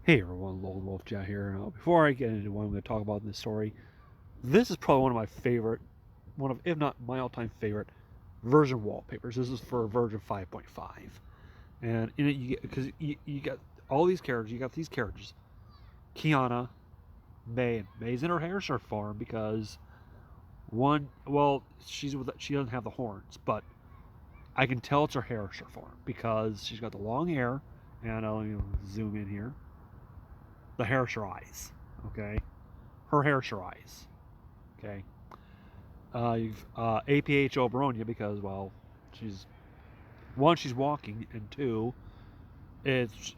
Hey everyone, Lone Wolf Jet here. Before I get into what I'm going to talk about in this story, this is probably one of my favorite, if not my all-time favorite, version wallpapers. This is for version 5.5, and in it you get because you got all these characters. You got these characters, Kiana, May. And May's in her hair shirt form because she doesn't have the horns, but I can tell it's her hair shirt form because she's got the long hair, and I'll zoom in here. The hair eyes, okay? Her hair eyes, okay? You've APH Oberonia because, well, she's walking, and two,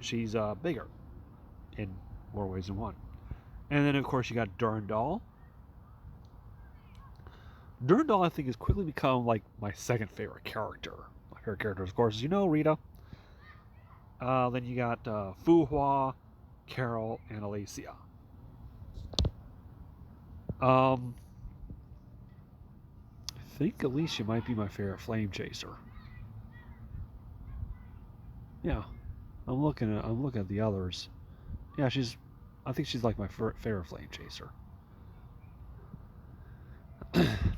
she's bigger in more ways than one. And then, of course, you got Durandal. Durandal, I think, has quickly become like my second favorite character. My favorite character, of course, Rita. Then you got Fuhua, Carol, and Alicia. I think Alicia might be my favorite flame chaser. Yeah, I'm looking at the others. Yeah, I think she's like my favorite flame chaser,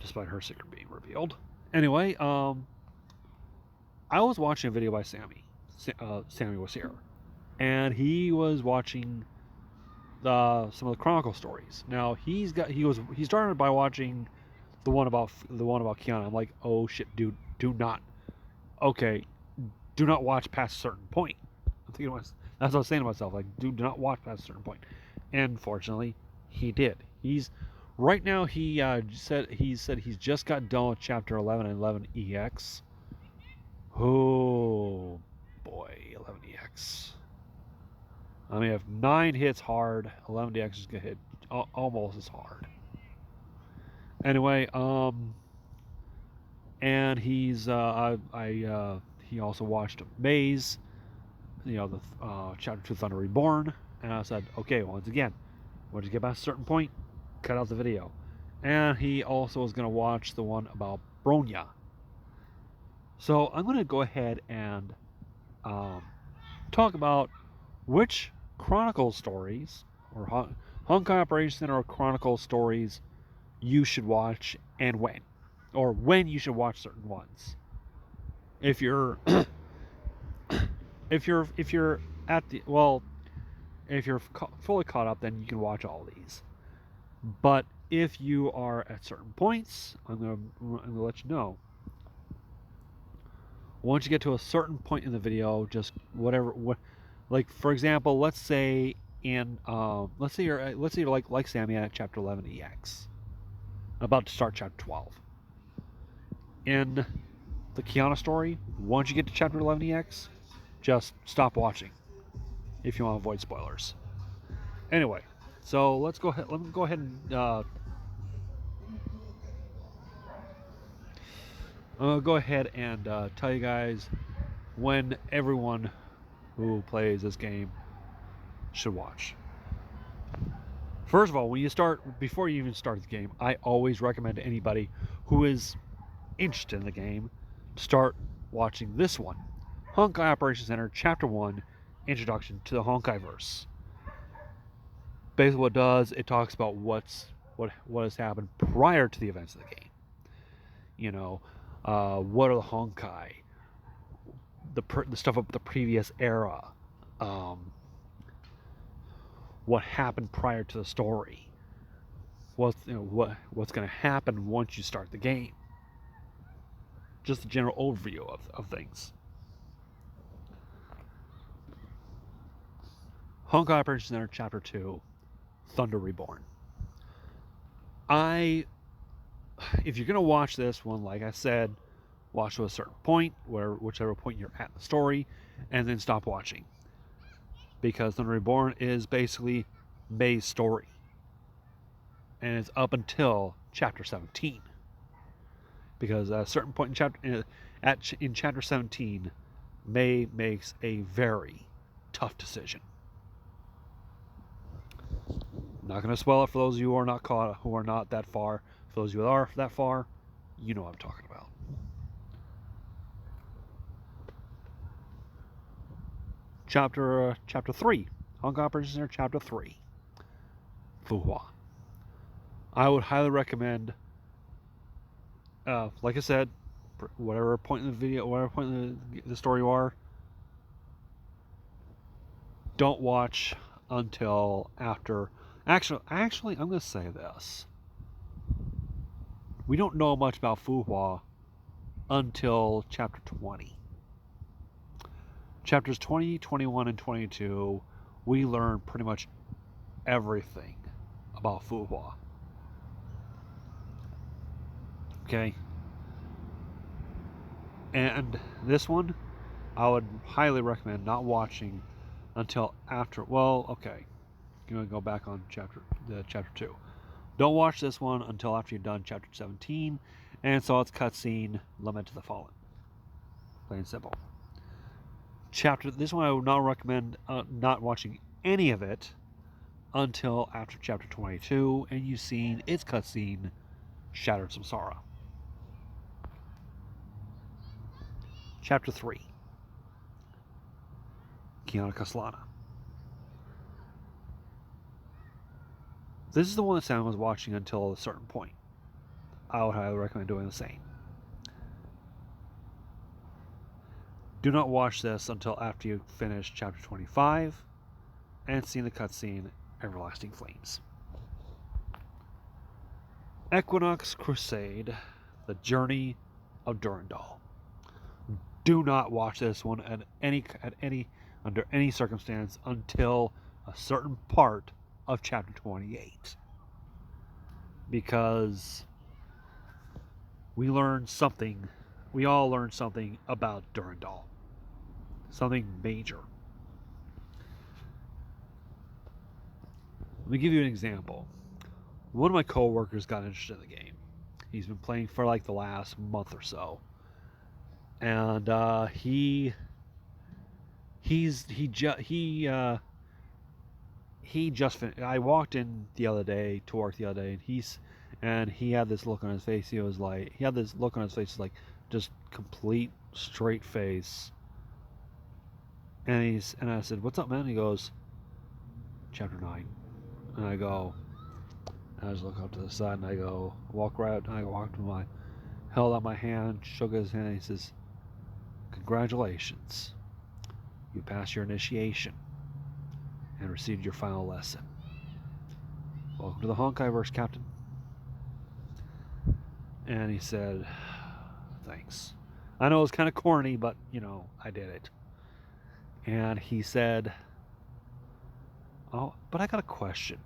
despite her secret being revealed. Anyway, I was watching a video by Sammy. Sammy was here, and he was watching some of the Chronicle stories. Now he started by watching the one about Kiana. I'm like, oh shit, dude, do not watch past a certain point. I'm thinking that's what I was saying to myself. Like, do not watch past a certain point. And fortunately, he did. He's right now. He said he's just got done with chapter 11 and 11 EX. Oh boy, 11 EX. I mean, if 9 hits hard, 11 EX is gonna hit almost as hard. Anyway, and he also watched Maze, the chapter 2 Thunder Reborn, and I said, okay, once again, once you get past a certain point, cut out the video. And he also was going to watch the one about Bronya. So I'm going to go ahead and talk about which Chronicle stories, or Honkai Operation Center Chronicle stories, you should watch and when, or when you should watch certain ones. If you're if you're at the if you're fully caught up, then you can watch all these. But if you are at certain points, I'm gonna let you know. Once you get to a certain point in the video, just like for example, let's say you're like Sammy at chapter 11 EX, about to start chapter 12. In the Kiana story, once you get to chapter 11 EX, just stop watching if you want to avoid spoilers. Anyway, so let me go ahead and tell you guys when everyone who plays this game should watch. First of all, before you even start the game, I always recommend to anybody who is interested in the game to start watching this one, Honkai Operation Center Chapter 1, Introduction to the Honkaiverse. Basically what it does, it talks about what has happened prior to the events of the game. What are the Honkai? The stuff of the previous era. What happened prior to the story? What's going to happen once you start the game? Just a general overview of things. Honkai Operation Center Chapter 2, Thunder Reborn. If you're going to watch this one, like I said, watch to a certain point, whichever point you're at in the story, and then stop watching. Because Thunder Reborn is basically May's story. And it's up until chapter 17. Because at a certain point in chapter 17, May makes a very tough decision. I'm not going to spoil it for those of you who are not that far. For those of you who are that far, you know what I'm talking about. Chapter 3, Honkai Prisoner Chapter 3, Fuhua. I would highly recommend, like I said, whatever point in the video, whatever point in the story you are, don't watch until after. Actually, I'm going to say this. We don't know much about Fuhua until Chapter 20. Chapters 20, 21, and 22, we learn pretty much everything about Fuhua. Okay? And this one, I would highly recommend not watching until after. Well, okay. I'm going to go back on chapter 2. Don't watch this one until after you've done chapter 17 and saw its cutscene, Lament to the Fallen. Plain and simple. This one I would not recommend not watching any of it until after chapter 22 and you've seen its cutscene, Shattered Samsara. Chapter 3, Kiana Kaslana. This is the one that Sam was watching until a certain point. I would highly recommend doing the same. Do not watch this until after you finish chapter 25 and seen the cutscene Everlasting Flames. Equinox Crusade, The Journey of Durandal. Do not watch this one under any circumstance until a certain part of chapter 28. Because we all learned something about Durandal. Something major. Let me give you an example. One of my coworkers got interested in the game. He's been playing for like the last month or so. And he just finished. I walked in the other day to work the other day, and he had this look on his face. He had this look on his face, like just complete straight face. And I said, "What's up, man?" He goes, "Chapter 9." And I go, and I just look up to the side, and I walked to my, held out my hand, shook his hand, and he says, "Congratulations, you passed your initiation and received your final lesson. Welcome to the Honkaiverse, Captain." And he said, "Thanks. I know it's kind of corny, but I did it." And he said, "Oh, but I got a question."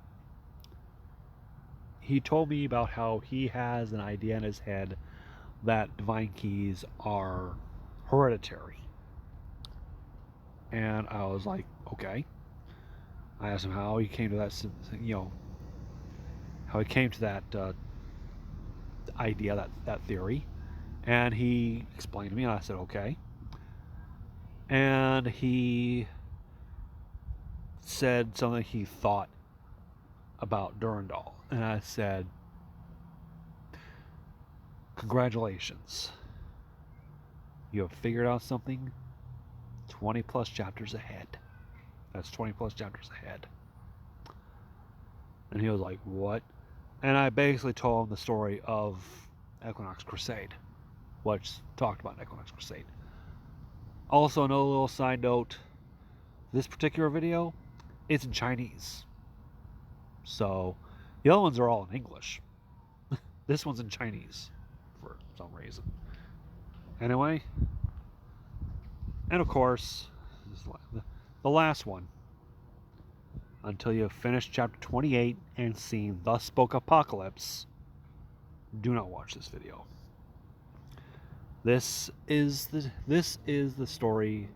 He told me about how he has an idea in his head that divine keys are hereditary. And I was like, okay. I asked him how he came to that, how he came to that idea, that theory. And he explained to me, and I said, okay. And he said something he thought about Durandal. And I said, "Congratulations. You have figured out something 20 plus chapters ahead." That's 20 plus chapters ahead. And he was like, "What?" And I basically told him the story of Equinox Crusade, which talked about Equinox Crusade. Also, another little side note, this particular video, it's in Chinese. So, the other ones are all in English. This one's in Chinese for some reason. Anyway, and of course, the last one. Until you have finished chapter 28 and seen Thus Spoke Apocalypse, do not watch this video. This is the story,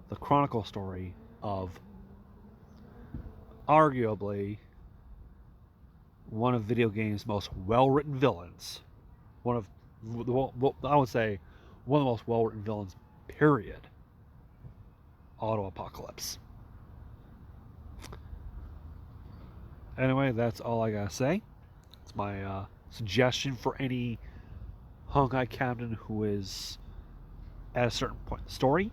the chronicle story of arguably one of video games' most well-written villains. I would say one of the most well-written villains, period. Otto Apocalypse. Anyway, that's all I gotta say. It's my suggestion for any Honkai Captain who is at a certain point in the story.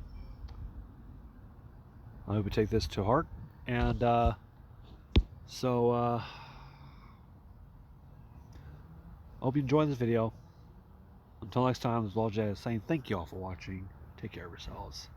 I hope you take this to heart And so I hope you enjoyed this video. Until next time, this is Jay saying thank you all for watching. Take care of yourselves.